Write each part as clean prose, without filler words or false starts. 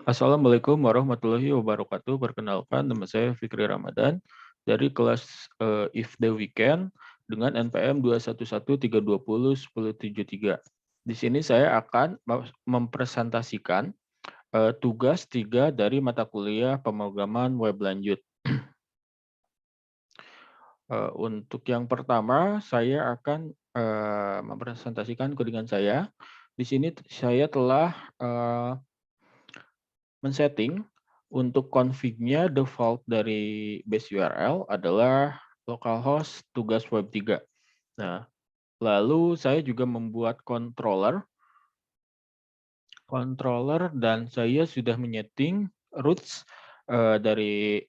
Assalamualaikum warahmatullahi wabarakatuh. Perkenalkan, nama saya Fikri Ramadan dari kelas If the Weekend dengan NPM 211320103. Di sini saya akan mempresentasikan tugas 3 dari mata kuliah pemrograman web lanjut. Untuk yang pertama, saya akan mempresentasikan codingan saya. Di sini saya telah men-setting untuk config-nya default dari base URL adalah localhost tugas web 3. Nah, lalu saya juga membuat controller dan saya sudah menyeting roots dari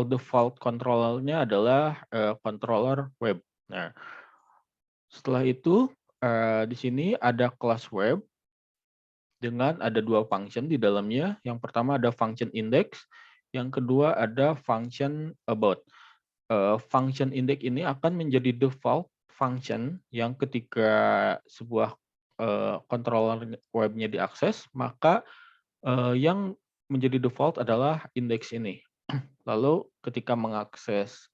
default controllernya adalah controller web. Nah, setelah itu di sini ada kelas web dengan ada dua function di dalamnya. Yang pertama ada function index, yang kedua ada function about. Function index ini akan menjadi default function yang ketika sebuah controller webnya diakses, maka yang menjadi default adalah index ini. Lalu ketika mengakses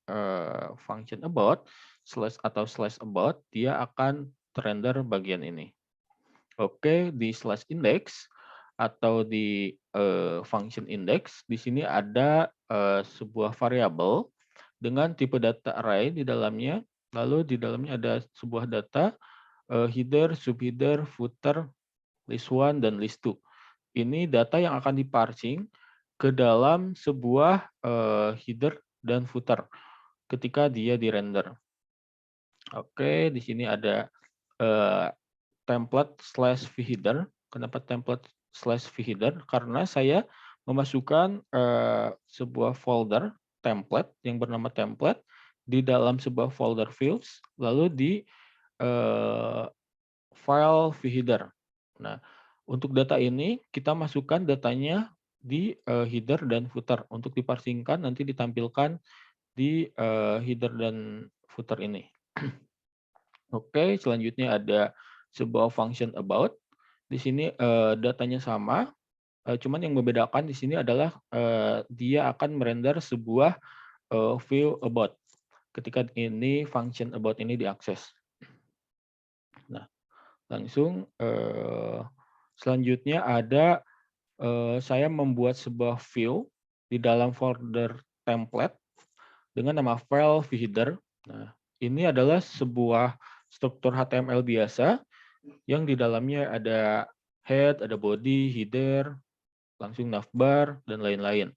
function about slash atau slash about, dia akan terrender bagian ini. Oke, di slash index atau di function index, di sini ada sebuah variabel dengan tipe data array di dalamnya. Lalu di dalamnya ada sebuah data header, subheader, footer, list one, dan list two. Ini data yang akan diparsing ke dalam sebuah header dan footer ketika dia di-render. Oke, di sini ada template slash vheader. Kenapa template slash vheader? Karena saya memasukkan sebuah folder template yang bernama template di dalam sebuah folder fields, lalu di file vheader. Nah, untuk data ini kita masukkan datanya di header dan footer untuk diparsingkan nanti ditampilkan di header dan footer ini. Oke, selanjutnya ada sebuah function about. Di sini datanya sama, cuman yang membedakan di sini adalah dia akan merender sebuah view about ketika ini function about ini diakses. Nah, langsung selanjutnya ada saya membuat sebuah view di dalam folder template dengan nama file vheader. Nah, ini adalah sebuah struktur HTML biasa yang di dalamnya ada head, ada body, header, langsung navbar, dan lain-lain.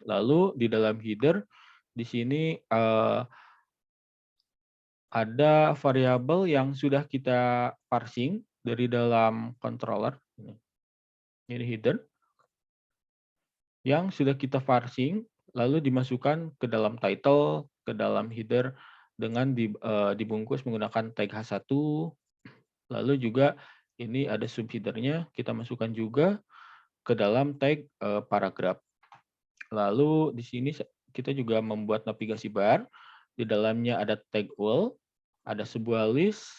Lalu di dalam header, di sini ada variabel yang sudah kita parsing dari dalam controller. Ini header yang sudah kita parsing, lalu dimasukkan ke dalam title, ke dalam header dengan dibungkus menggunakan tag H1. Lalu juga ini ada subheadernya, kita masukkan juga ke dalam tag paragraf. Lalu di sini kita juga membuat navigasi bar. Di dalamnya ada tag all, ada sebuah list.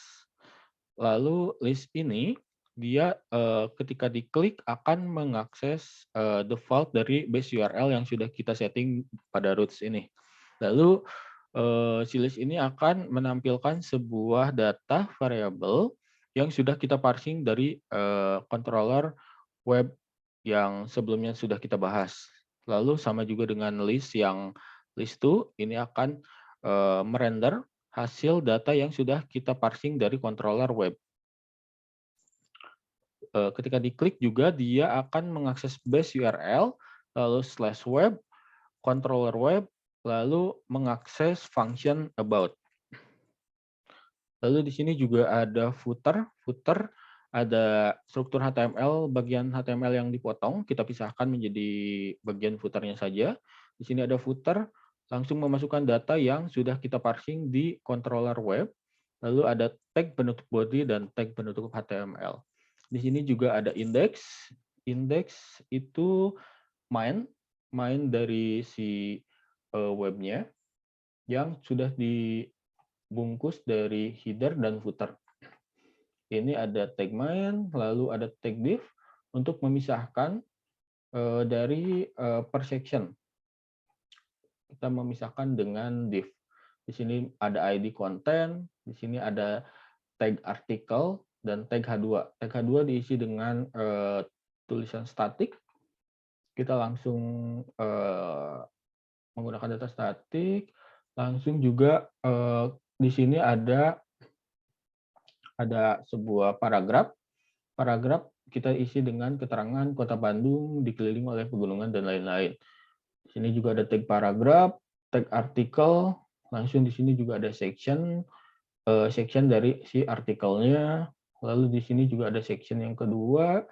Lalu list ini dia ketika diklik akan mengakses default dari base URL yang sudah kita setting pada roots ini. Lalu si list ini akan menampilkan sebuah data variabel yang sudah kita parsing dari controller web yang sebelumnya sudah kita bahas. Lalu sama juga dengan list yang list2 ini akan merender hasil data yang sudah kita parsing dari controller web. Ketika diklik juga dia akan mengakses base URL, lalu slash web, controller web, lalu mengakses function about. Lalu di sini juga ada footer. Footer ada struktur HTML, bagian HTML yang dipotong, kita pisahkan menjadi bagian footernya saja. Di sini ada footer, langsung memasukkan data yang sudah kita parsing di controller web. Lalu ada tag penutup body dan tag penutup HTML. Di sini juga ada index. Index itu main dari si webnya yang sudah dibungkus dari header dan footer. ini ada tag main, lalu ada tag div untuk memisahkan dari per section. Kita memisahkan dengan div. Di sini ada ID konten, di sini ada tag artikel dan tag H2. Tag H2 diisi dengan tulisan statik. Kita langsung menggunakan data statik. Langsung juga di sini ada sebuah paragraf. Paragraf kita isi dengan keterangan Kota Bandung dikelilingi oleh pegunungan dan lain-lain. Di sini juga ada tag paragraf, tag artikel, langsung di sini juga ada section dari si artikelnya. Lalu di sini juga ada section yang kedua.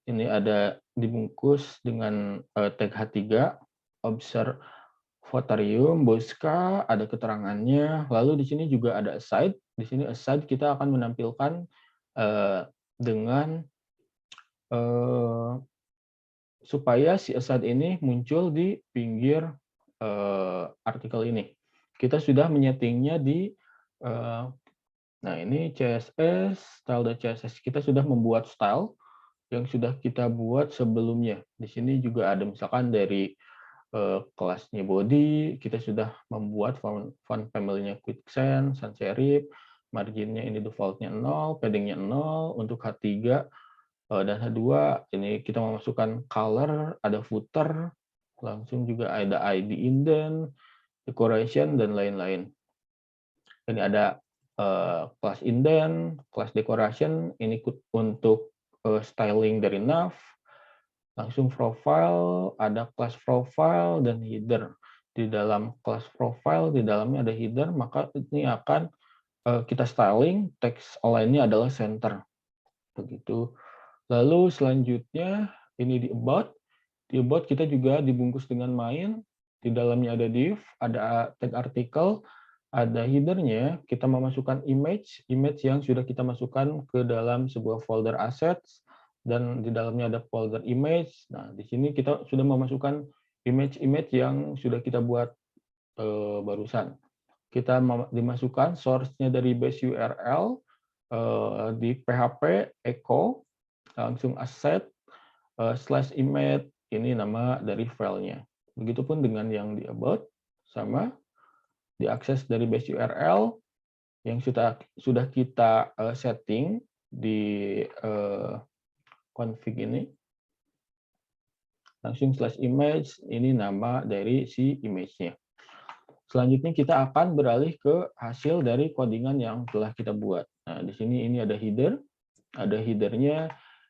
Ini ada dibungkus dengan tag H3, Observatorium, Bosca, ada keterangannya. Lalu di sini juga ada aside. Di sini aside kita akan menampilkan dengan supaya si aside ini muncul di pinggir artikel ini. Kita sudah menyetingnya di nah ini CSS, style.css. Kita sudah membuat style yang sudah kita buat sebelumnya. Di sini juga ada misalkan dari kelasnya body, kita sudah membuat font family-nya Quicksand, sans serif, marginnya ini default-nya 0, padding-nya 0, untuk H3 dan H2 ini kita memasukkan color, ada footer, langsung juga ada ID indent, decoration, dan lain-lain. Ini ada kelas indent, kelas decoration, ini untuk styling dari nav, langsung profile, ada kelas profile dan header. Di dalam kelas profile, di dalamnya ada header, maka ini akan kita styling, teks align-nya adalah center. Begitu. Lalu selanjutnya ini di about. Di about kita juga dibungkus dengan main. Di dalamnya ada div, ada tag artikel, ada header-nya. Kita memasukkan image yang sudah kita masukkan ke dalam sebuah folder assets, dan di dalamnya ada folder image. Nah, di sini kita sudah memasukkan image yang sudah kita buat barusan. Kita dimasukkan source-nya dari base URL di PHP echo, langsung asset /image, ini nama dari filenya. Begitupun dengan yang di about, sama diakses dari base URL yang sudah kita setting di config ini. Langsung /image, ini nama dari si image-nya. Selanjutnya kita akan beralih ke hasil dari codingan yang telah kita buat. Nah, di sini ini ada header, ada header-nya,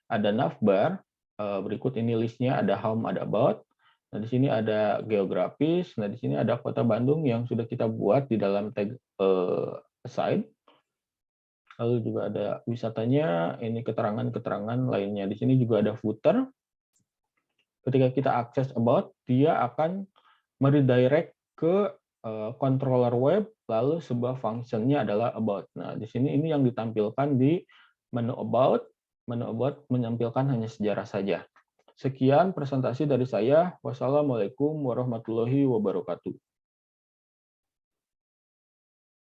ada navbar. Berikut ini listnya, ada home, ada about. Nah, di sini ada geografis. Nah, di sini ada Kota Bandung yang sudah kita buat di dalam tag aside. Lalu juga ada wisatanya, ini keterangan-keterangan lainnya. Di sini juga ada footer. Ketika kita akses about, dia akan meredirect ke controller web, lalu sebuah functionnya adalah about. Nah, di sini ini yang ditampilkan di menu about. Menu about menampilkan hanya sejarah saja. Sekian presentasi dari saya. Wassalamualaikum warahmatullahi wabarakatuh.